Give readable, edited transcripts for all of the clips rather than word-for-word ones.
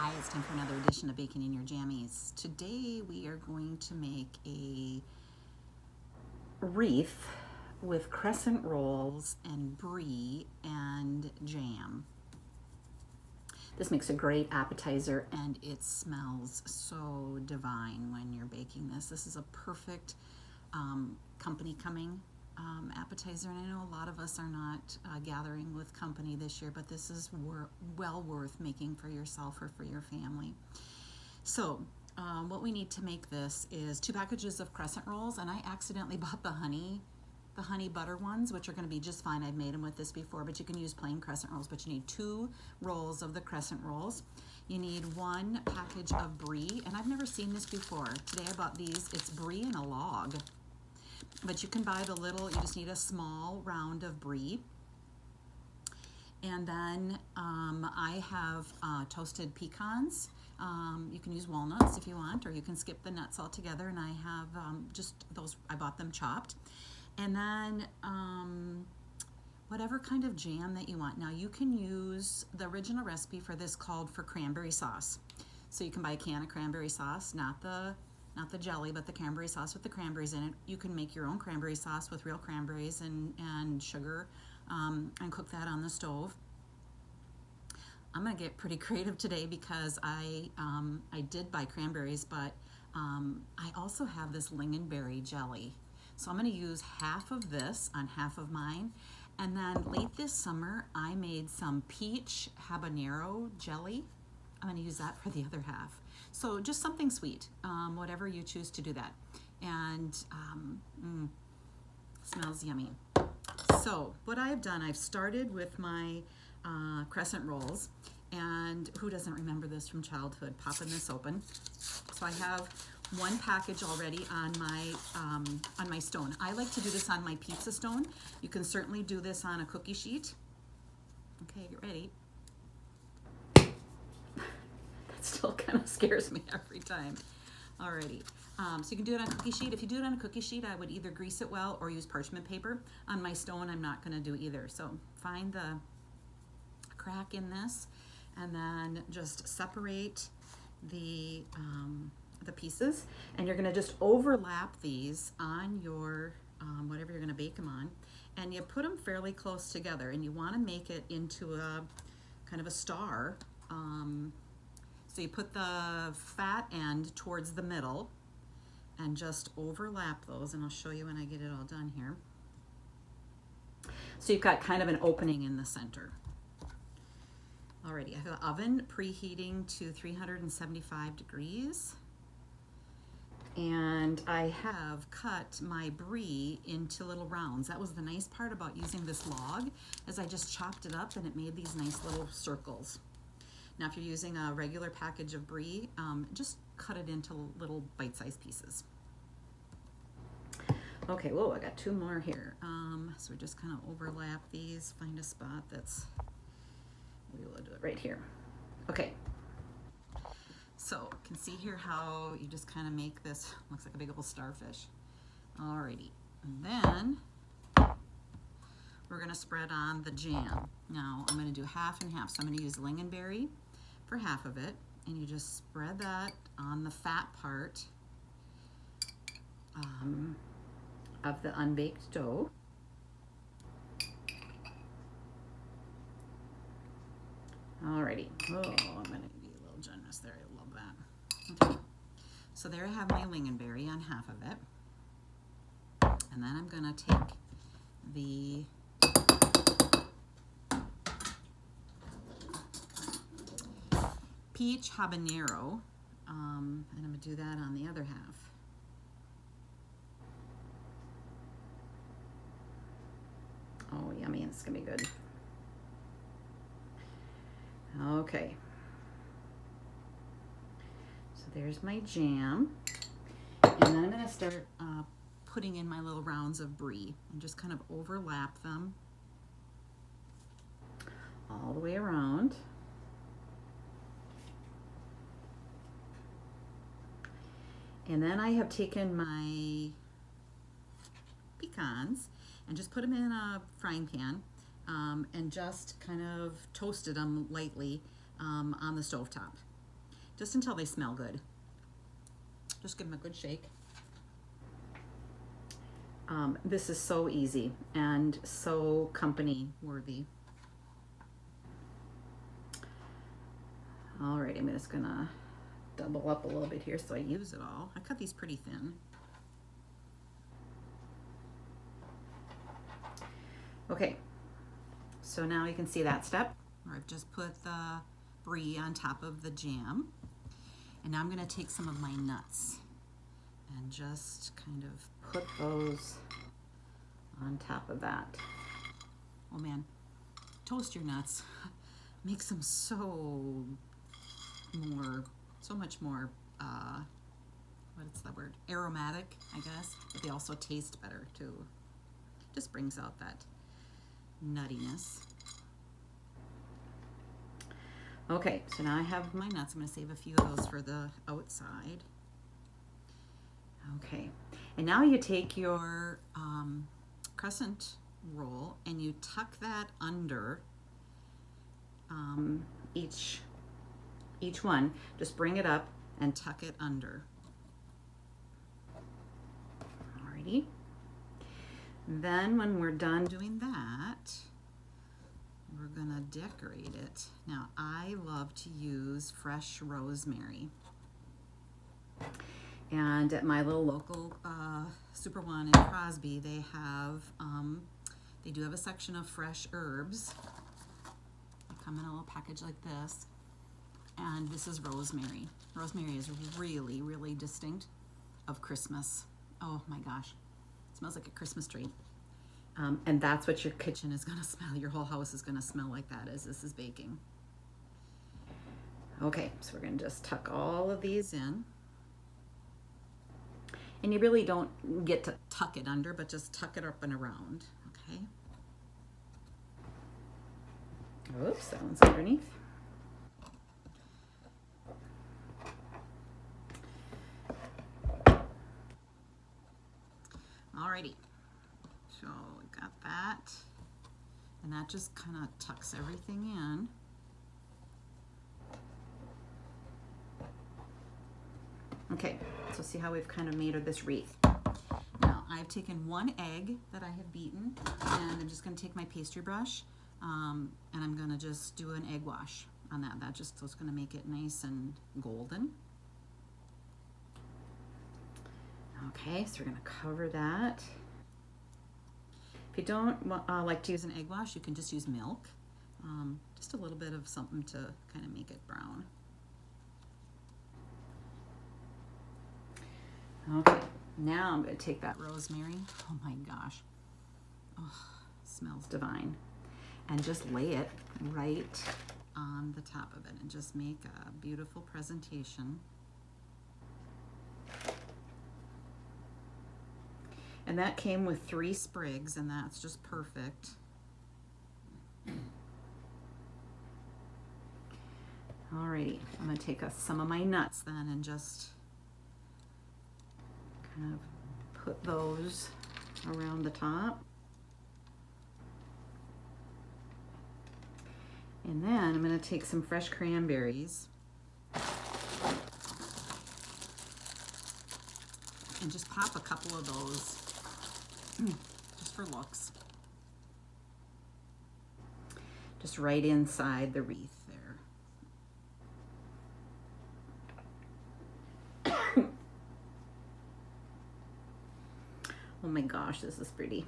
Hi, it's time for another edition of Baking in Your Jammies. Today we are going to make a wreath with crescent rolls and brie and jam. This makes a great appetizer and it smells so divine when you're baking this. This is a perfect company coming appetizer, and I know a lot of us are not gathering with company this year, but this is well worth making for yourself or for your family. So what we need to make this is 2 packages of crescent rolls, and I accidentally bought the honey butter ones, which are going to be just fine. I've made them with this before, but you can use plain crescent rolls. But you need 2 rolls of the crescent rolls. You need 1 package of brie, and I've never seen this before. Today I bought these. It's brie in a log. But you can buy the little, you just need a small round of brie. And then I have toasted pecans. You can use walnuts if you want, or you can skip the nuts altogether. And I have just those, I bought them chopped. And then whatever kind of jam that you want. Now you can use, the original recipe for this called for cranberry sauce. So you can buy a can of cranberry sauce, not the jelly, but the cranberry sauce with the cranberries in it. You can make your own cranberry sauce with real cranberries and sugar and cook that on the stove. I'm gonna get pretty creative today because I did buy cranberries, but I also have this lingonberry jelly. So I'm gonna use half of this on half of mine. And then late this summer, I made some peach habanero jelly. I'm gonna use that for the other half. So just something sweet, whatever you choose to do that. And smells yummy. So what I've done, I've started with my crescent rolls, and who doesn't remember this from childhood, popping this open. So I have 1 package already on my stone. I like to do this on my pizza stone. You can certainly do this on a cookie sheet. Okay, get ready. Still kind of scares me every time. Alrighty, so you can do it on a cookie sheet. If you do it on a cookie sheet, I would either grease it well or use parchment paper. On my stone, I'm not going to do either. So find the crack in this, and then just separate the pieces, and you're going to just overlap these on your whatever you're going to bake them on, and you put them fairly close together, and you want to make it into a kind of a star. So you put the fat end towards the middle and just overlap those, and I'll show you when I get it all done here. So you've got kind of an opening in the center. Alrighty, I have the oven preheating to 375 degrees. And I have cut my brie into little rounds. That was the nice part about using this log, is I just chopped it up and it made these nice little circles. Now, if you're using a regular package of brie, just cut it into little bite-sized pieces. Okay, whoa, I got 2 more here. So we just kind of overlap these, find a spot that's, we will do it right here. Okay. So you can see here how you just kind of make this, looks like a big old starfish. Alrighty, and then we're gonna spread on the jam. Now I'm gonna do half and half. So I'm gonna use lingonberry for half of it, and you just spread that on the fat part of the unbaked dough. Alrighty, oh, I'm gonna be a little generous there, I love that. Okay, so there I have my lingonberry on half of it. And then I'm gonna take the peach habanero, and I'm gonna do that on the other half. Oh, yummy, it's gonna be good. Okay, so there's my jam, and then I'm gonna start putting in my little rounds of brie and just kind of overlap them all the way around. And then I have taken my pecans and just put them in a frying pan and just kind of toasted them lightly on the stovetop. just until they smell good. Just give them a good shake. This is so easy and so company worthy. All right, I'm just gonna double up a little bit here so I use it all. I cut these pretty thin. Okay, so now you can see that step where I've just put the brie on top of the jam. And now I'm gonna take some of my nuts and just kind of put those on top of that. Oh man, toast your nuts. Makes them so much more, what's the word? Aromatic, I guess. But they also taste better too. Just brings out that nuttiness. Okay, so now I have my nuts. I'm gonna save a few of those for the outside. Okay, and now you take your crescent roll and you tuck that under each one. Just bring it up and tuck it under. Alrighty. Then when we're done doing that, we're gonna decorate it. Now I love to use fresh rosemary. And at my little local Super One in Crosby, they do have a section of fresh herbs. They come in a little package like this. And this is rosemary. Rosemary is really, really distinct of Christmas. Oh my gosh, it smells like a Christmas tree. And that's what your kitchen is gonna smell. Your whole house is gonna smell like that as this is baking. Okay, so we're gonna just tuck all of these in. And you really don't get to tuck it under, but just tuck it up and around, okay? Oops, that one's underneath. Alrighty, so we got that. And that just kind of tucks everything in. Okay, so see how we've kind of made this wreath. Now I've taken one egg that I have beaten, and I'm just going to take my pastry brush and I'm going to just do an egg wash on that. That just is going to make it nice and golden. Okay, so we're going to cover that. If you don't like to use an egg wash, you can just use milk. Just a little bit of something to kind of make it brown. Okay, now I'm going to take that rosemary. Oh my gosh. Oh, smells divine. And just lay it right on the top of it and just make a beautiful presentation. And that came with 3 sprigs, and that's just perfect. Alrighty, I'm going to take some of my nuts then and just kind of put those around the top. And then I'm going to take some fresh cranberries and just pop a couple of those just for looks. Just right inside the wreath there. Oh my gosh, this is pretty.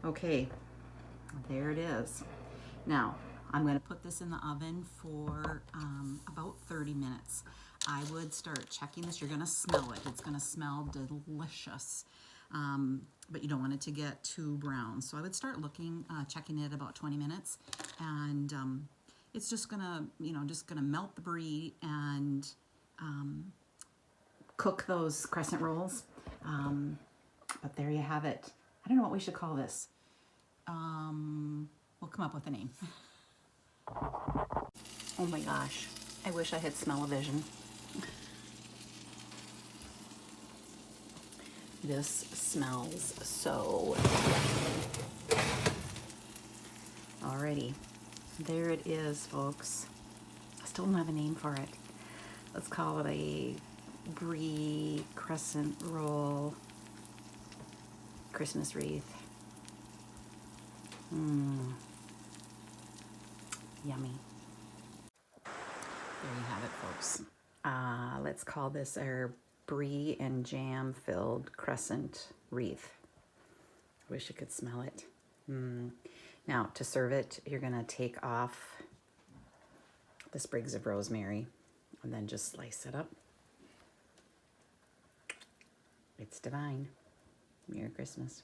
Okay, there it is. Now, I'm going to put this in the oven for about 30 minutes. I would start checking this. You're going to smell it. It's going to smell delicious, but you don't want it to get too brown. So I would start looking, checking it about 20 minutes, and it's just going to, just going to melt the brie and cook those crescent rolls. But there you have it. I don't know what we should call this. We'll come up with a name. Oh my gosh, I wish I had smell-o-vision. This smells so good. Alrighty, There it is, folks. I still don't have a name for it. Let's call it a Brie Crescent roll Christmas wreath. Yummy. There you have it, folks. Let's call this our Brie and jam filled crescent wreath. Wish you could smell it. Now, to serve it, you're gonna take off the sprigs of rosemary and then just slice it up. It's divine. Merry Christmas.